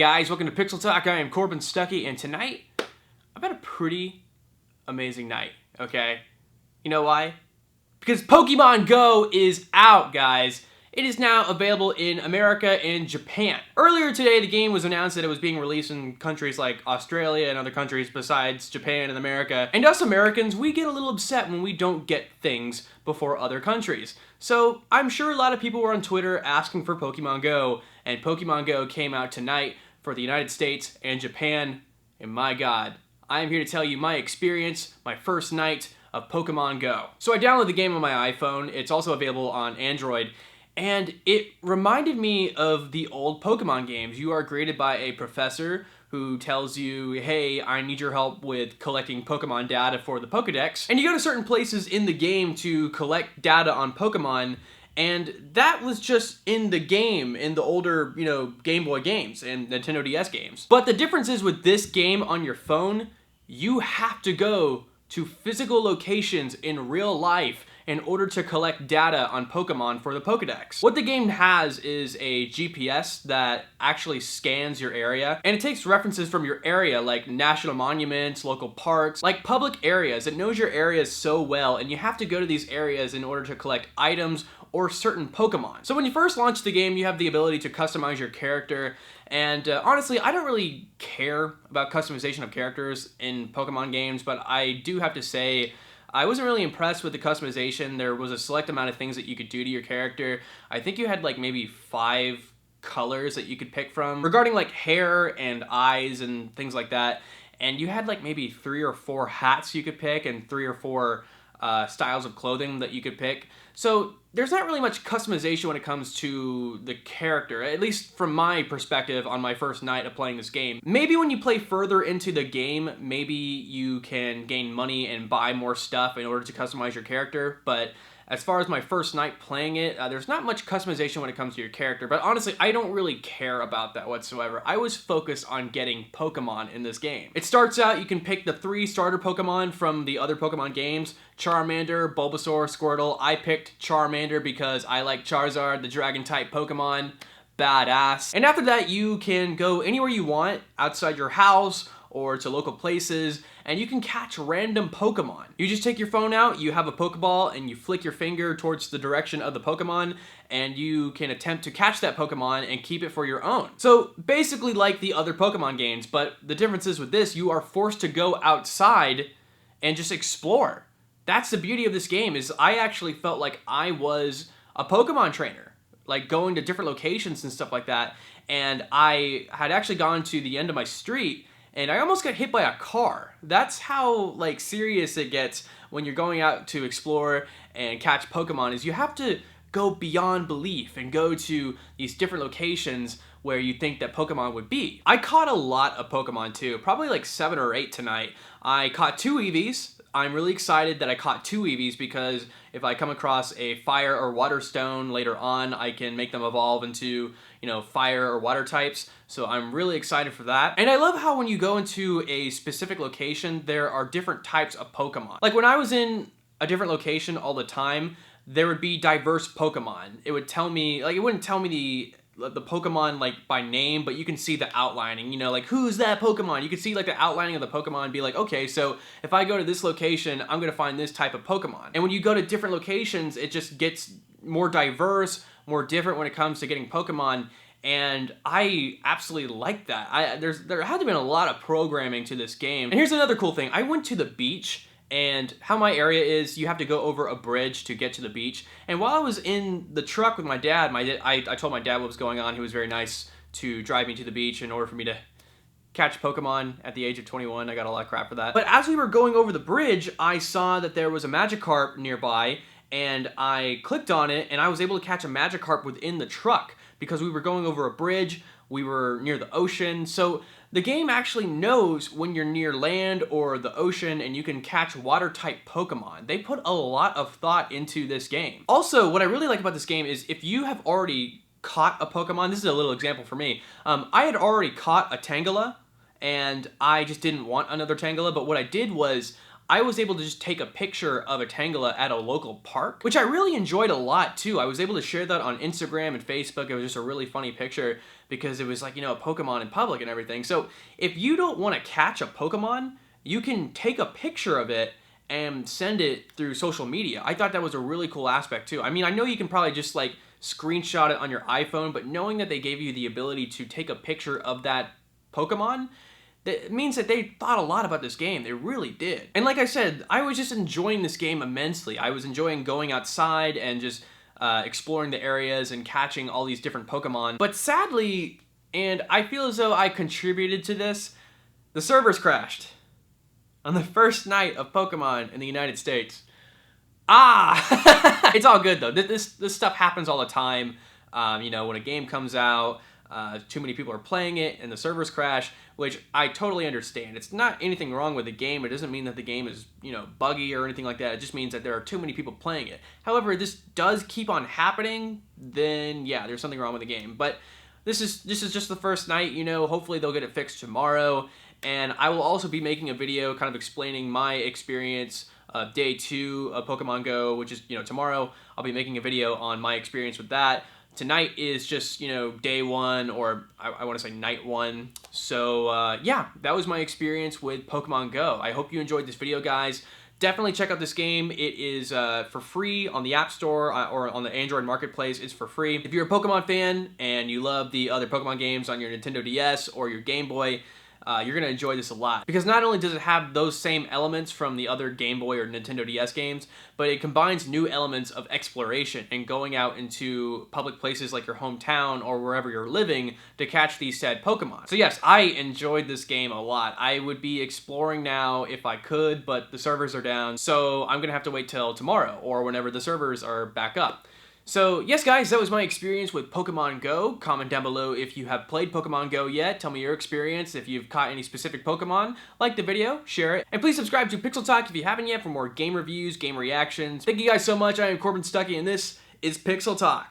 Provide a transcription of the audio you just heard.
guys, welcome to PixelTalk. I am Corbin Stuckey, and tonight I've had a pretty amazing night, okay? You know why? Because Pokemon Go is out, guys. It is now available in America and Japan. Earlier today, the game was announced that it was being released in countries like Australia and other countries besides Japan and America. And us Americans, we get a little upset when we don't get things before other countries. So I'm sure a lot of people were on Twitter asking for Pokemon Go, and Pokemon Go came out tonight for the United States and Japan. And my God, I am here to tell you my experience, my first night of Pokemon Go. So I downloaded the game on my iPhone. It's also available on Android. And it reminded me of the old Pokemon games. You are greeted by a professor who tells you, hey, I need your help with collecting Pokemon data for the Pokedex. And you go to certain places in the game to collect data on Pokemon, and that was just in the game, in the older, Game Boy games and Nintendo DS games. But the difference is with this game on your phone, you have to go to physical locations in real life in order to collect data on Pokemon for the Pokedex. What the game has is a GPS that actually scans your area, and it takes references from your area like national monuments, local parks, like public areas. It knows your areas so well, and you have to go to these areas in order to collect items or certain Pokemon. So when you first launch the game, you have the ability to customize your character, and honestly, I don't really care about customization of characters in Pokemon games, but I do have to say, I wasn't really impressed with the customization. There was a select amount of things that you could do to your character. I think you had like maybe 5 colors that you could pick from regarding like hair and eyes and things like that. And you had like maybe 3 or 4 hats you could pick and 3 or 4 styles of clothing that you could pick. So there's not really much customization when it comes to the character, at least from my perspective on my first night of playing this game. Maybe when you play further into the game, maybe you can gain money and buy more stuff in order to customize your character, but as far as my first night playing it, there's not much customization when it comes to your character, but honestly, I don't really care about that whatsoever. I was focused on getting Pokemon in this game. It starts out, you can pick the 3 starter Pokemon from the other Pokemon games: Charmander, Bulbasaur, Squirtle. I picked Charmander because I like Charizard, the Dragon-type Pokemon. Badass. And after that, you can go anywhere you want outside your house or to local places, and you can catch random Pokemon. You just take your phone out, you have a Pokeball, and you flick your finger towards the direction of the Pokemon, and you can attempt to catch that Pokemon and keep it for your own. So basically like the other Pokemon games, but the difference is with this, you are forced to go outside and just explore. That's the beauty of this game, is I actually felt like I was a Pokemon trainer, like going to different locations and stuff like that, and I had actually gone to the end of my street and I almost got hit by a car. That's how like serious it gets when you're going out to explore and catch Pokemon, is you have to go beyond belief and go to these different locations where you think that Pokemon would be. I caught a lot of Pokemon too, probably like 7 or 8 tonight. I caught 2 Eevees. I'm really excited that I caught 2 Eevees because if I come across a fire or water stone later on, I can make them evolve into, fire or water types. So I'm really excited for that. And I love how when you go into a specific location, there are different types of Pokemon. Like when I was in a different location all the time, there would be diverse Pokemon. It would tell me, like, it wouldn't tell me the Pokemon like by name, but you can see the outlining, like who's that Pokemon? You can see like the outlining of the Pokemon and be like, okay, so if I go to this location, I'm gonna find this type of Pokemon. And when you go to different locations, it just gets more diverse, more different when it comes to getting Pokemon. And I absolutely like that. There had to been a lot of programming to this game. And here's another cool thing. I went to the beach, and how my area is, you have to go over a bridge to get to the beach. And while I was in the truck with my dad, I told my dad what was going on. He was very nice to drive me to the beach in order for me to catch Pokemon at the age of 21. I got a lot of crap for that. But as we were going over the bridge, I saw that there was a Magikarp nearby, and I clicked on it, and I was able to catch a Magikarp within the truck because we were going over a bridge, we were near the ocean. So the game actually knows when you're near land or the ocean, and you can catch water-type Pokemon. They put a lot of thought into this game. Also, what I really like about this game is if you have already caught a Pokemon, this is a little example for me. I had already caught a Tangela, and I just didn't want another Tangela, but what I did was I was able to just take a picture of a Tangela at a local park, which I really enjoyed a lot too. I was able to share that on Instagram and Facebook. It was just a really funny picture because it was like, you know, a Pokemon in public and everything. So if you don't want to catch a Pokemon, you can take a picture of it and send it through social media. I thought that was a really cool aspect too. I mean, I know you can probably just like screenshot it on your iPhone, but knowing that they gave you the ability to take a picture of that Pokemon, that means that they thought a lot about this game. They really did. And like I said, I was just enjoying this game immensely. I was enjoying going outside and just exploring the areas and catching all these different Pokemon. But sadly, and I feel as though I contributed to this, the servers crashed on the first night of Pokemon in the United States. It's all good though. This stuff happens all the time. You know, when a game comes out, too many people are playing it and the servers crash, which I totally understand. It's not anything wrong with the game. It doesn't mean that the game is, you know, buggy or anything like that. It just means that there are too many people playing it. However, this does keep on happening, then yeah, there's something wrong with the game. But this is just the first night, you know. Hopefully they'll get it fixed tomorrow. And I will also be making a video kind of explaining my experience of day 2 of Pokemon Go, which is, you know, tomorrow. I'll be making a video on my experience with that. Tonight is just, you know, day 1, or I want to say night 1. So, yeah, that was my experience with Pokemon Go. I hope you enjoyed this video, guys. Definitely check out this game. It is for free on the App Store or on the Android Marketplace. It's for free. If you're a Pokemon fan and you love the other Pokemon games on your Nintendo DS or your Game Boy, you're going to enjoy this a lot. Because not only does it have those same elements from the other Game Boy or Nintendo DS games, but it combines new elements of exploration and going out into public places like your hometown or wherever you're living to catch these said Pokemon. So yes, I enjoyed this game a lot. I would be exploring now if I could, but the servers are down, so I'm going to have to wait till tomorrow or whenever the servers are back up. So, yes guys, that was my experience with Pokemon Go. Comment down below if you have played Pokemon Go yet. Tell me your experience, if you've caught any specific Pokemon. Like the video, share it, and please subscribe to PixelTalk if you haven't yet for more game reviews, game reactions. Thank you guys so much. I am Corbin Stuckey, and this is PixelTalk.